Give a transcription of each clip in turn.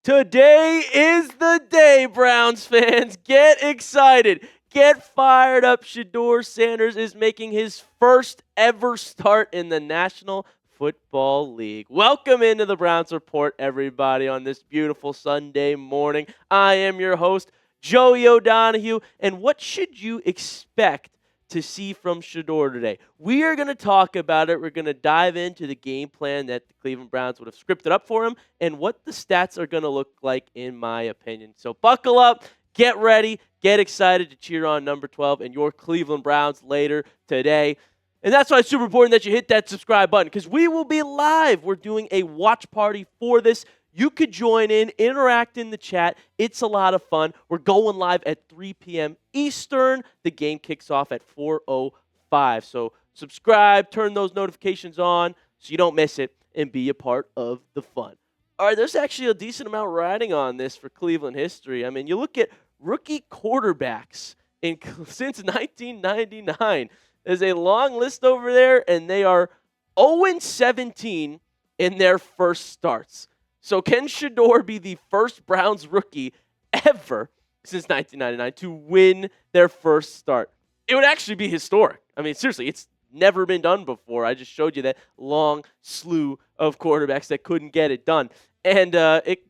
Today is the day, Browns fans. Get excited. Get fired up. Shedeur Sanders is making his first ever start in the National Football League. Welcome into the Browns Report, everybody, on this beautiful Sunday morning. I am your host, Joey O'Donohue, and what should you expect to see from Shedeur today? We are going to talk about it. We're going to dive into the game plan that the Cleveland Browns would have scripted up for him and what the stats are going to look like, in my opinion. So buckle up, get ready, get excited to cheer on number 12 and your Cleveland Browns later today. And that's why it's super important that you hit that subscribe button, because we will be live. We're doing a watch party for this. You could join in, interact in the chat. It's a lot of fun. We're going live at 3 p.m. Eastern. The game kicks off at 4:05. So subscribe, turn those notifications on so you don't miss it, and be a part of the fun. All right, there's actually a decent amount riding on this for Cleveland history. I mean, you look at rookie quarterbacks since 1999. There's a long list over there, and they are 0-17 in their first starts. So can Shedeur be the first Browns rookie ever since 1999 to win their first start? It would actually be historic. I mean, seriously, it's never been done before. I just showed you that long slew of quarterbacks that couldn't get it done. And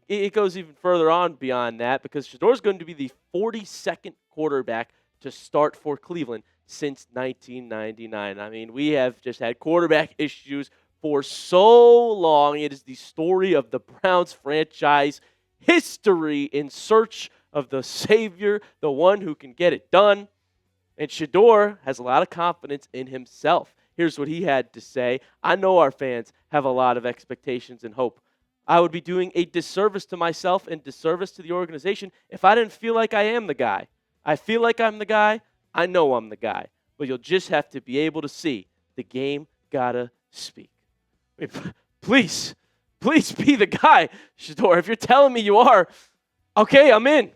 it goes even further on beyond that, because Shedeur is going to be the 42nd quarterback to start for Cleveland since 1999. I mean, we have just had quarterback issues for so long. It is the story of the Browns franchise history in search of the savior, the one who can get it done. And Shedeur has a lot of confidence in himself. Here's what he had to say. I know our fans have a lot of expectations and hope. I would be doing a disservice to myself and disservice to the organization if I didn't feel like I am the guy. I feel like I'm the guy. I know I'm the guy. But you'll just have to be able to see the game gotta speak. I mean, please be the guy, Shedeur. If you're telling me you are, okay, I'm in.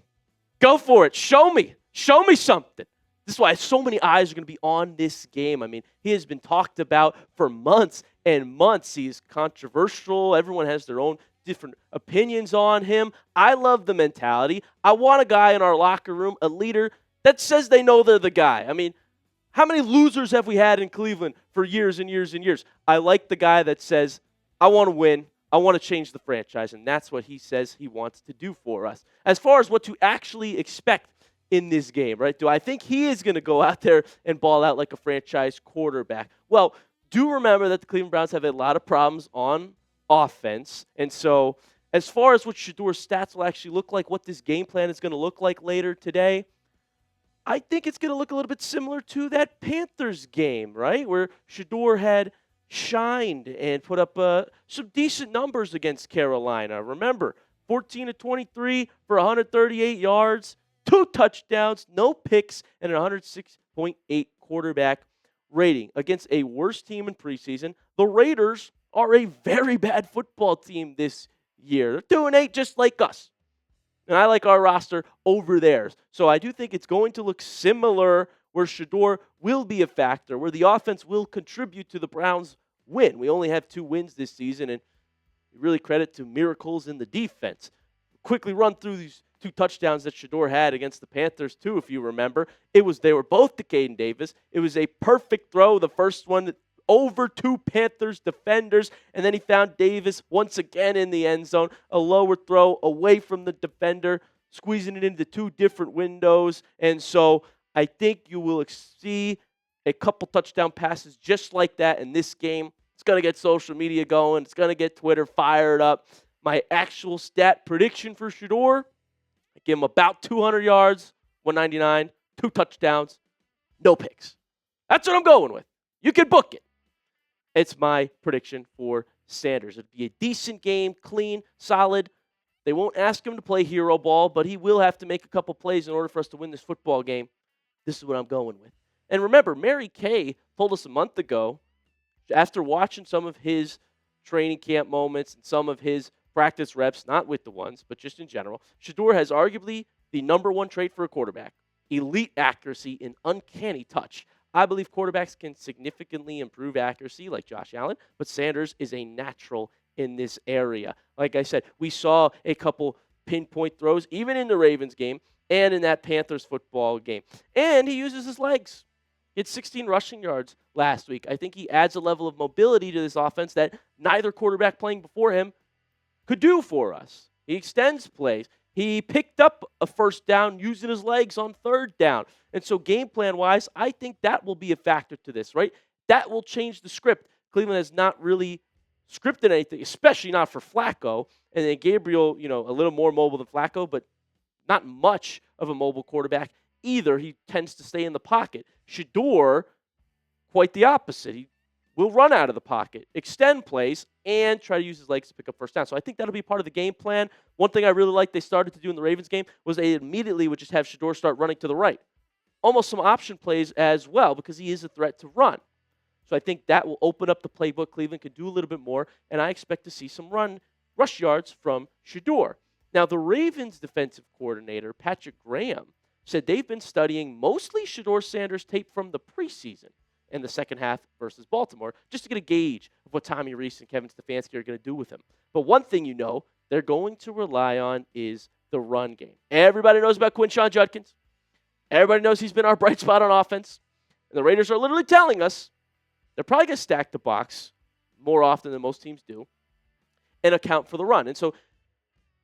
Go for it. Show me something. This is why so many eyes are going to be on this game. I mean, he has been talked about for months and months. He's controversial. Everyone has their own different opinions on him. I love the mentality. I want a guy in our locker room, a leader that says they know they're the guy. I mean, how many losers have we had in Cleveland for years and years and years? I like the guy that says, I want to win. I want to change the franchise. And that's what he says he wants to do for us. As far as what to actually expect in this game, right? Do I think he is going to go out there and ball out like a franchise quarterback? Well, do remember that the Cleveland Browns have a lot of problems on offense. And so as far as what Shedeur's stats will actually look like, what this game plan is going to look like later today, I think it's going to look a little bit similar to that Panthers game, right? Where Shedeur had shined and put up some decent numbers against Carolina. Remember, 14-23 for 138 yards, 2 touchdowns, no picks, and an 106.8 quarterback rating against a worse team in preseason. The Raiders are a very bad football team this year. They're 2-8 just like us. And I like our roster over theirs. So I do think it's going to look similar, where Shedeur will be a factor, where the offense will contribute to the Browns' win. We only have 2 wins this season, and really credit to miracles in the defense. Quickly run through these 2 touchdowns that Shedeur had against the Panthers, too, if you remember. They were both to Caden Davis. It was a perfect throw, the first one over 2 Panthers defenders, and then he found Davis once again in the end zone. A lower throw away from the defender, squeezing it into 2 different windows. And so I think you will see a couple touchdown passes just like that in this game. It's going to get social media going. It's going to get Twitter fired up. My actual stat prediction for Shedeur, I give him about 200 yards, 199, 2 touchdowns, no picks. That's what I'm going with. You can book it. It's my prediction for Sanders. It'd be a decent game, clean, solid. They won't ask him to play hero ball, but he will have to make a couple plays in order for us to win this football game. This is what I'm going with. And remember, Mary Kay told us a month ago, after watching some of his training camp moments and some of his practice reps, not with the ones, but just in general, Shedeur has arguably the number 1 trait for a quarterback: elite accuracy and uncanny touch. I believe quarterbacks can significantly improve accuracy like Josh Allen, but Sanders is a natural in this area. Like I said, we saw a couple pinpoint throws, even in the Ravens game and in that Panthers football game. And he uses his legs. He had 16 rushing yards last week. I think he adds a level of mobility to this offense that neither quarterback playing before him could do for us. He extends plays. He picked up a first down using his legs on third down. And so game plan-wise, I think that will be a factor to this, right? That will change the script. Cleveland has not really scripted anything, especially not for Flacco. And then Gabriel, a little more mobile than Flacco, but not much of a mobile quarterback either. He tends to stay in the pocket. Shedeur, quite the opposite. He will run out of the pocket, extend plays, and try to use his legs to pick up first down. So I think that'll be part of the game plan. One thing I really liked they started to do in the Ravens game was they immediately would just have Shedeur start running to the right. Almost some option plays as well because he is a threat to run. So I think that will open up the playbook. Cleveland could do a little bit more, and I expect to see some rush yards from Shedeur. Now, the Ravens defensive coordinator, Patrick Graham, said they've been studying mostly Shedeur Sanders tape from the preseason in the second half versus Baltimore, just to get a gauge of what Tommy Rees and Kevin Stefanski are going to do with him. But one thing they're going to rely on is the run game. Everybody knows about Quinshon Judkins. Everybody knows he's been our bright spot on offense. And the Raiders are literally telling us they're probably going to stack the box more often than most teams do and account for the run. And so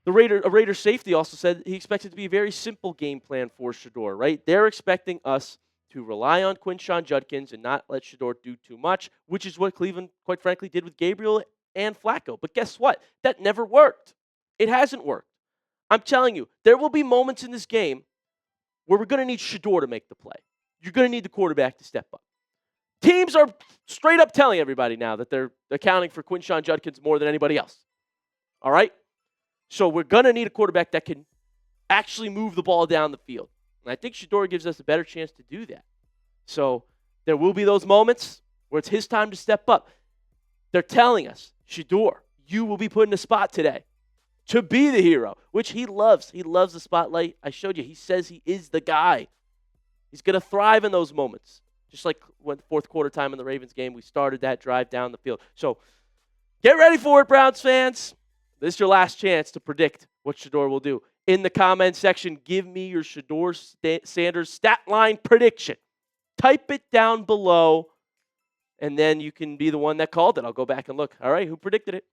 a Raider safety also said he expects it to be a very simple game plan for Shedeur, right? They're expecting us to rely on Quinshon Judkins and not let Shedeur do too much, which is what Cleveland, quite frankly, did with Gabriel and Flacco. But guess what? That never worked. It hasn't worked. I'm telling you, there will be moments in this game where we're going to need Shedeur to make the play. You're going to need the quarterback to step up. Teams are straight up telling everybody now that they're accounting for Quinshon Judkins more than anybody else. All right? So we're going to need a quarterback that can actually move the ball down the field. And I think Shedeur gives us a better chance to do that. So there will be those moments where it's his time to step up. They're telling us, Shedeur, you will be put in a spot today to be the hero, which he loves. He loves the spotlight. I showed you. He says he is the guy. He's going to thrive in those moments. Just like when fourth quarter time in the Ravens game, we started that drive down the field. So get ready for it, Browns fans. This is your last chance to predict what Shedeur will do. In the comment section, give me your Shedeur Sanders stat line prediction. Type it down below, and then you can be the one that called it. I'll go back and look. All right, who predicted it?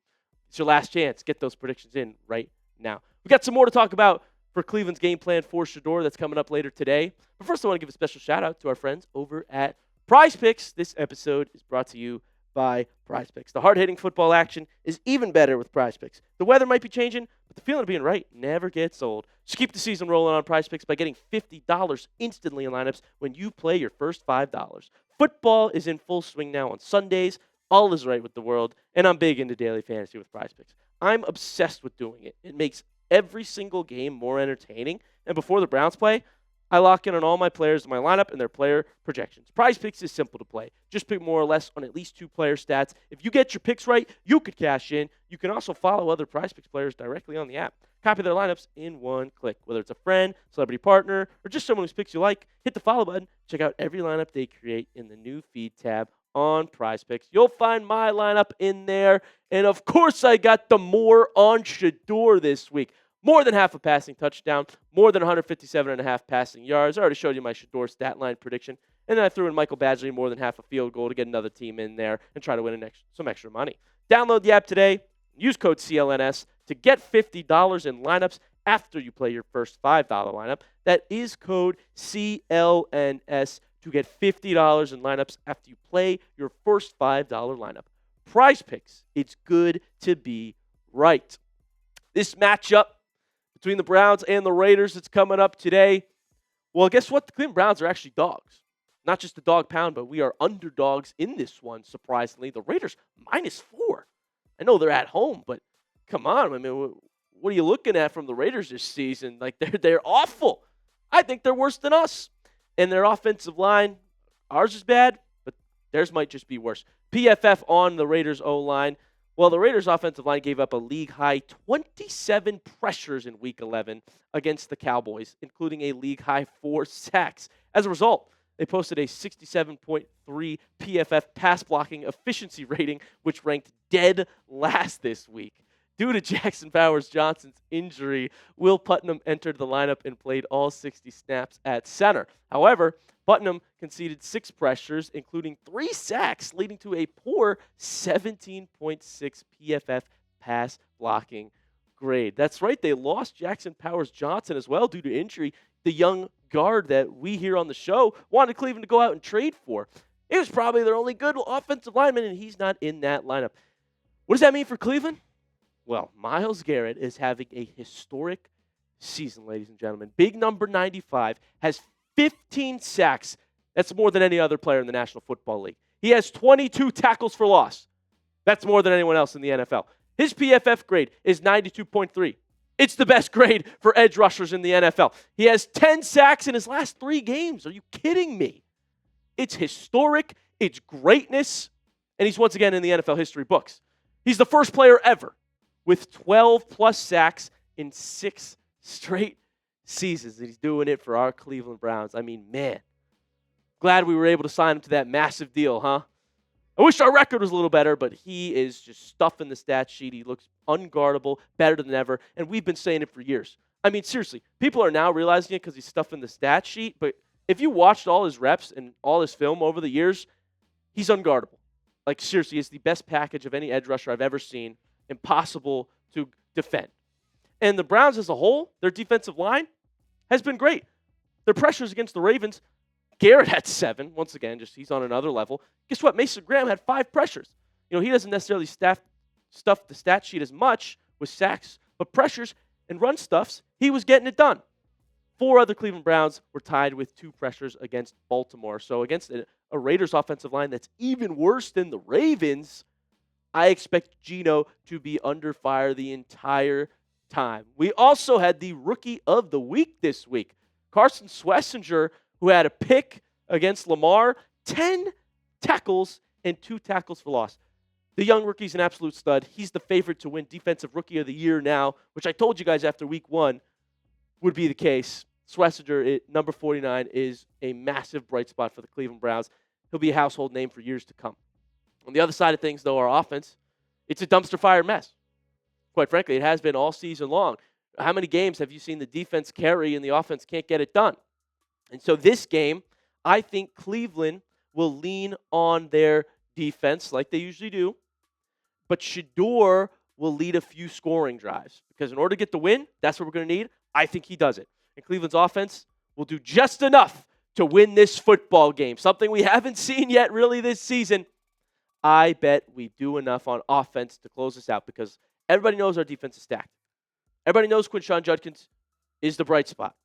It's your last chance. Get those predictions in right now. We got some more to talk about for Cleveland's game plan for Shedeur that's coming up later today. But first, I want to give a special shout-out to our friends over at PrizePicks. This episode is brought to you by PrizePicks. The hard-hitting football action is even better with PrizePicks. The weather might be changing, but the feeling of being right never gets old. So keep the season rolling on PrizePicks by getting $50 instantly in lineups when you play your first $5. Football is in full swing now on Sundays. All is right with the world, and I'm big into daily fantasy with PrizePicks. I'm obsessed with doing it. It makes every single game more entertaining. And before the Browns play, I lock in on all my players in my lineup and their player projections. PrizePicks is simple to play. Just pick more or less on at least 2 player stats. If you get your picks right, you could cash in. You can also follow other PrizePicks players directly on the app. Copy their lineups in one click. Whether it's a friend, celebrity partner, or just someone whose picks you like, hit the follow button. Check out every lineup they create in the new feed tab on PrizePicks. You'll find my lineup in there. And of course, I got the more on Shedeur this week. More than half a passing touchdown, more than 157.5 passing yards. I already showed you my Shedeur stat line prediction. And then I threw in Michael Badgley more than half a field goal to get another team in there and try to win some extra money. Download the app today. Use code CLNS to get $50 in lineups after you play your first $5 lineup. That is code CLNS to get $50 in lineups after you play your first $5 lineup. PrizePicks, it's good to be right. This matchup between the Browns and the Raiders that's coming up today, well, guess what? The Cleveland Browns are actually dogs. Not just a dog pound, but we are underdogs in this one, surprisingly. The Raiders, -4. I know they're at home, but come on. I mean, what are you looking at from the Raiders this season? Like, they're awful. I think they're worse than us. And their offensive line, ours is bad, but theirs might just be worse. PFF on the Raiders' O-line. Well, the Raiders' offensive line gave up a league-high 27 pressures in Week 11 against the Cowboys, including a league-high 4 sacks. As a result, they posted a 67.3 PFF pass-blocking efficiency rating, which ranked dead last this week. Due to Jackson Powers-Johnson's injury, Will Putnam entered the lineup and played all 60 snaps at center. However, Putnam conceded 6 pressures, including 3 sacks, leading to a poor 17.6 PFF pass blocking grade. That's right, they lost Jackson Powers-Johnson as well due to injury. The young guard that we here on the show wanted Cleveland to go out and trade for. It was probably their only good offensive lineman, and he's not in that lineup. What does that mean for Cleveland? Well, Myles Garrett is having a historic season, ladies and gentlemen. Big number 95 has 15 sacks. That's more than any other player in the National Football League. He has 22 tackles for loss. That's more than anyone else in the NFL. His PFF grade is 92.3. It's the best grade for edge rushers in the NFL. He has 10 sacks in his last 3 games. Are you kidding me? It's historic. It's greatness. And he's once again in the NFL history books. He's the first player ever with 12-plus sacks in 6 straight seasons. And he's doing it for our Cleveland Browns. I mean, man, glad we were able to sign him to that massive deal, huh? I wish our record was a little better, but he is just stuffing the stat sheet. He looks unguardable, better than ever, and we've been saying it for years. I mean, seriously, people are now realizing it because he's stuffing the stat sheet, but if you watched all his reps and all his film over the years, he's unguardable. Like, seriously, he's the best package of any edge rusher I've ever seen. Impossible to defend. And the Browns as a whole, their defensive line has been great. Their pressures against the Ravens, Garrett had 7. Once again, just he's on another level. Guess what? Mason Graham had 5 pressures. You know, he doesn't necessarily stuff the stat sheet as much with sacks, but pressures and run stuffs, he was getting it done. 4 other Cleveland Browns were tied with 2 pressures against Baltimore. So against a Raiders offensive line that's even worse than the Ravens, I expect Geno to be under fire the entire time. We also had the Rookie of the Week this week. Carson Schlesinger, who had a pick against Lamar, 10 tackles and 2 tackles for loss. The young rookie's an absolute stud. He's the favorite to win Defensive Rookie of the Year now, which I told you guys after week 1 would be the case. Schlesinger, number 49, is a massive bright spot for the Cleveland Browns. He'll be a household name for years to come. On the other side of things, though, our offense, it's a dumpster fire mess. Quite frankly, it has been all season long. How many games have you seen the defense carry and the offense can't get it done? And so this game, I think Cleveland will lean on their defense like they usually do, but Shedeur will lead a few scoring drives because in order to get the win, that's what we're going to need. I think he does it. And Cleveland's offense will do just enough to win this football game, something we haven't seen yet really this season. I bet we do enough on offense to close this out because everybody knows our defense is stacked. Everybody knows Quinshon Judkins is the bright spot.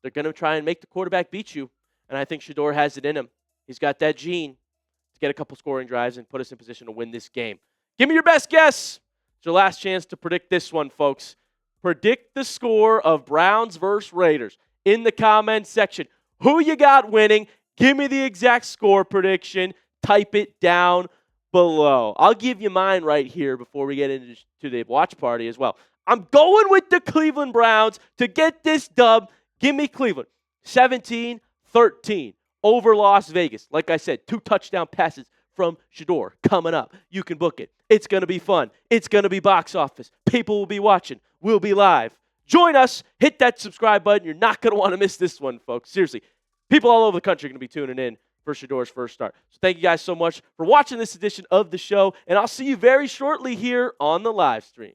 They're going to try and make the quarterback beat you, and I think Shedeur has it in him. He's got that gene to get a couple scoring drives and put us in position to win this game. Give me your best guess. It's your last chance to predict this one, folks. Predict the score of Browns versus Raiders in the comment section. Who you got winning? Give me the exact score prediction. Type it down below. I'll give you mine right here before we get into the watch party as well. I'm going with the Cleveland Browns to get this dub. Give me Cleveland. 17-13 over Las Vegas. Like I said, 2 touchdown passes from Shedeur coming up. You can book it. It's going to be fun. It's going to be box office. People will be watching. We'll be live. Join us. Hit that subscribe button. You're not going to want to miss this one, folks. Seriously. People all over the country are going to be tuning in for Shedeur's first start. So thank you guys so much for watching this edition of the show, and I'll see you very shortly here on the live stream.